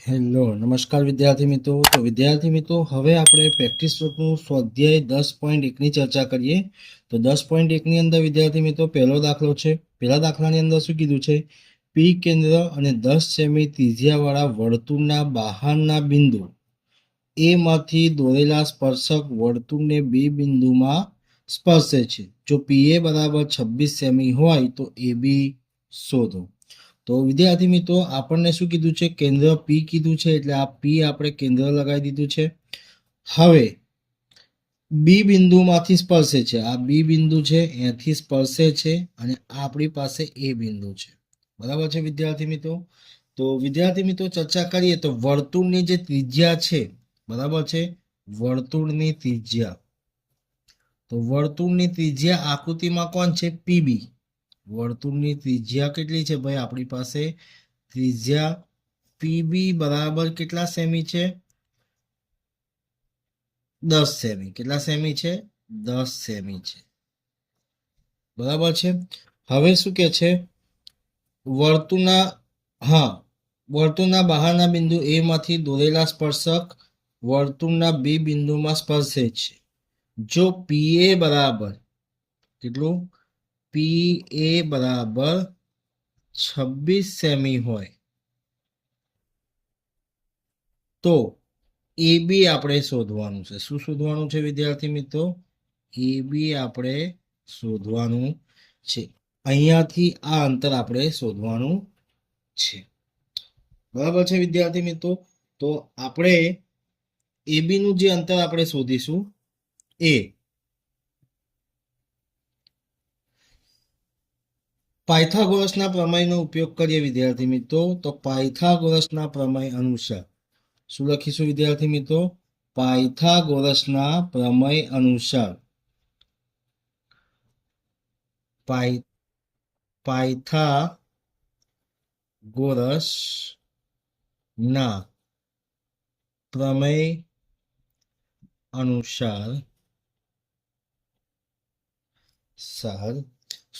Hello નમસ્કાર વિદ્યાર્થી મિત્રો। તો વિદ્યાર્થી મિત્રો હવે આપણે પ્રેક્ટિસ વર્કનું સ્વાધ્યાય 10.1ની ચર્ચા કરીએ। તો 10.1ની અંદર વિદ્યાર્થી મિત્રો પહેલો દાખલો છે। પહેલા દાખલાની અંદર શું કીધું છે? પી કેન્દ્ર અને 10 સેમી ત્રિજ્યાવાળા વર્તુળના બહારના બિંદુ એ માંથી દોરેલા સ્પર્શક વર્તુળને બી બિંદુમાં સ્પર્શે છે। જો પી એ બરાબર 26 સેમી હોય તો એ બી શોધો। તો વિદ્યાર્થી મિત્રો આપણને શું કીધું છે? કેન્દ્ર પી કીધું છે, એટલે આ પી આપણે કેન્દ્ર લગાવી દીધું છે। હવે બી બિંદુમાંથી સ્પર્શે છે, આ બી બિંદુ છે અહીંથી સ્પર્શે છે અને આપણી પાસે એ બિંદુ છે, બરાબર છે વિદ્યાર્થી મિત્રો। તો વિદ્યાર્થી મિત્રો ચર્ચા કરીએ તો વર્તુળની જે ત્રિજ્યા છે, બરાબર છે, વર્તુળની ત્રિજ્યા, તો વર્તુળની ત્રિજ્યા આકૃતિમાં કોણ છે? પીબી। વર્તુળની ત્રિજ્યા કેટલી છે ભાઈ? આપણી પાસે ત્રિજ્યા પીબી બરાબર કેટલા સેમી છે? 10 સેમી। કેટલા સેમી છે? 10 સેમી છે, બરાબર છે। હવે શું કે છે? વર્તુળના બહારના બિંદુ એ માંથી દોરેલા સ્પર્શક વર્તુળના બી બિંદુમાં સ્પર્શે છે। જો પી એ બરાબર કેટલું? પી એ બરાબર 26 સેમી હોય તો એ બી આપણે શોધવાનું છે। શું શોધવાનું છે વિદ્યાર્થી મિત્રો? એ બી આપણે શોધવાનું છે। અહીંયાથી આ અંતર આપણે શોધવાનું છે, બરાબર છે વિદ્યાર્થી મિત્રો। તો આપણે એ બી નું જે અંતર આપણે શોધીશું એ પાયથાગોરસના પ્રમેયનો ઉપયોગ કરીએ વિદ્યાર્થી મિત્રો। તો પાયથાગોરસના પ્રમેય અનુસાર શું લખીશું વિદ્યાર્થી મિત્રો? પાયથાગોરસના પ્રમેય અનુસાર પાયથાગોરસના પ્રમેય અનુસાર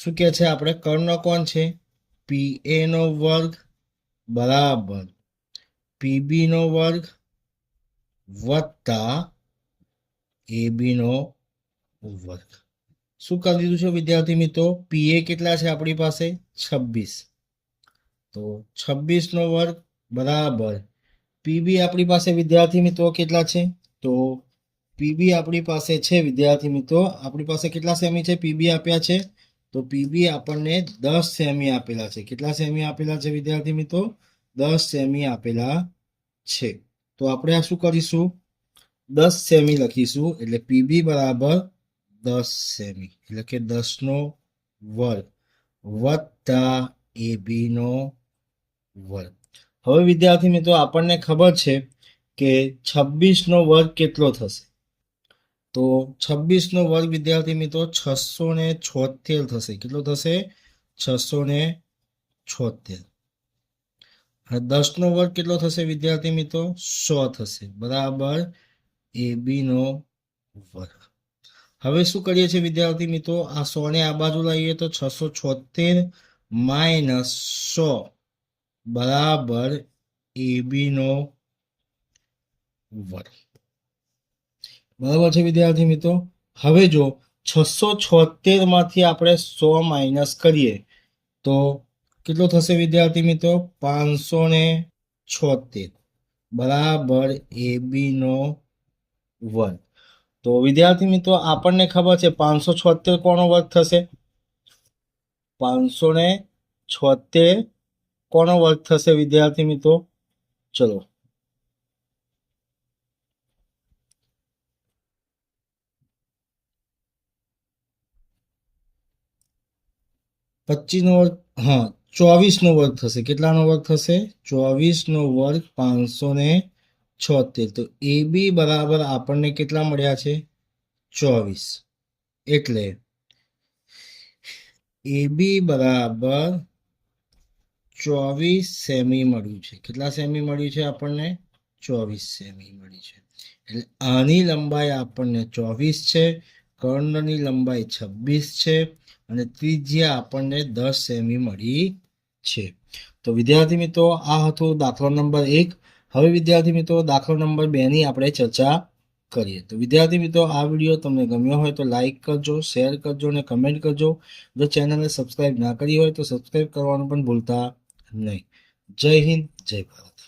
શું કે છે? આપણે કર્ણ કોણ છે? પી એ નો વર્ગ બરાબર પીબી નો વર્ગ વત્તા એ બી નો વર્ગ। શું કરી દીધું છે વિદ્યાર્થી મિત્રો? પી એ કેટલા છે આપણી પાસે? 26, તો 26 નો વર્ગ બરાબર પીબી આપણી પાસે વિદ્યાર્થી મિત્રો કેટલા છે? તો પીબી આપણી પાસે છે વિદ્યાર્થી મિત્રો, આપણી પાસે કેટલા સેમી છે? પીબી આપ્યા છે, તો પીબી આપણને 10 સેમી આપેલા છે। કેટલા સેમી આપેલા છે વિદ્યાર્થી મિત્રો? 10 સેમી આપેલા છે। તો આપણે આ શું કરીશું? 10 સેમી લખીશું, એટલે પીબી બરાબર 10 સેમી, એટલે કે 10 નો વર્ગ વત્તા એ બી નો વર્ગ। હવે વિદ્યાર્થી મિત્રો આપણને ખબર છે કે 26 નો વર્ગ કેટલો થશે? તો 26 નો વર્ગ વિદ્યાર્થી મિત્રો 676 થશે। કેટલો થશે? 676। અને 10 નો વર્ગ કેટલો થશે વિદ્યાર્થી મિત્રો? 100 થશે, બરાબર એ બી નો વર્ગ। હવે શું કરીએ છીએ વિદ્યાર્થી મિત્રો? આ 100 ને આ બાજુ લાવીએ તો 676 માઇનસ 100 બરાબર એ બી નો વર્ગ, બરાબર છે વિદ્યાર્થી મિત્રો। હવે જો 676 માંથી આપણે 100 માઇનસ કરીએ તો કેટલો થશે વિદ્યાર્થી મિત્રો? 576 બરાબર એ બી નો વર્ગ। તો વિદ્યાર્થી મિત્રો આપણને ખબર છે 576 કોનો વર્ગ થશે? 576 કોનો વર્ગ થશે વિદ્યાર્થી મિત્રો? ચલો 25 નો વર્ગ, 24 નો વર્ગ થશે। કેટલાનો વર્ગ થશે? 24 નો વર્ગ 576। તો એ બી બરાબર આપણને કેટલા મળ્યા છે? 24, એટલે એ બી બરાબર 24 સેમી મળ્યું છે। કેટલા સેમી મળ્યું છે આપણને? 24 સેમી મળી છે। એટલે આની લંબાઈ આપણને 24 છે, કર્ણની લંબાઈ 26 છે અને ત્રિજ્યા આપણને 10 સેમી મળી છે। તો વિદ્યાર્થી મિત્રો આ હતો દાખલો નંબર 1। હવે વિદ્યાર્થી મિત્રો દાખલો નંબર 2 ની આપણે ચર્ચા કરીએ. તો વિદ્યાર્થી મિત્રો આ વિડીયો તમને ગમ્યો હોય તો લાઈક કરજો, શેર કરજો અને કમેન્ટ કરજો. જો ચેનલને સબસ્ક્રાઇબ ના કરી હોય તો સબસ્ક્રાઇબ કરવાનું પણ ભૂલતા નહીં. જય હિન્દ, જય ભારત.